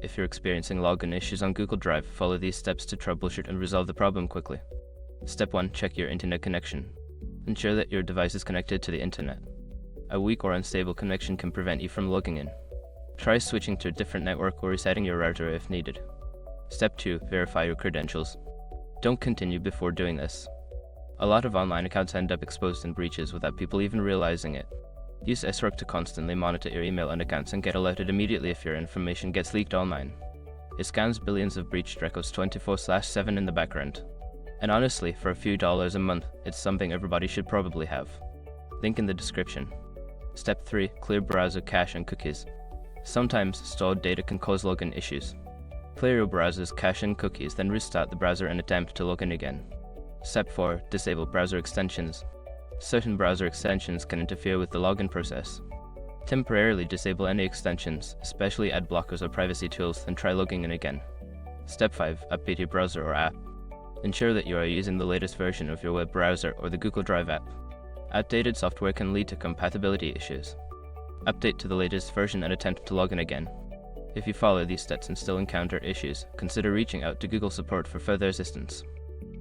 if you're experiencing login issues on Google Drive, follow these steps to troubleshoot and resolve the problem quickly. Step 1. Check your internet connection. Ensure that your device is connected to the internet. A weak or unstable connection can prevent you from logging in. Try switching to a different network or resetting your router if needed. Step 2. Verify your credentials. Don't continue before doing this. A lot of online accounts end up exposed in breaches without people even realizing it. Use SRUC to constantly monitor your email and accounts and get alerted immediately if your information gets leaked online. It scans billions of breached records 24/7 in the background. And honestly, for a few dollars a month, it's something everybody should probably have. Link in the description. Step 3. Clear browser cache and cookies. Sometimes stored data can cause login issues. Clear your browser's cache and cookies, then restart the browser and attempt to log in again. Step 4. Disable browser extensions. Certain browser extensions can interfere with the login process. Temporarily disable any extensions, especially ad blockers or privacy tools, then try logging in again. Step 5. Update your browser or app. Ensure that you are using the latest version of your web browser or the Google Drive app. Outdated software can lead to compatibility issues. Update to the latest version and attempt to log in again. If you follow these steps and still encounter issues, consider reaching out to Google support for further assistance.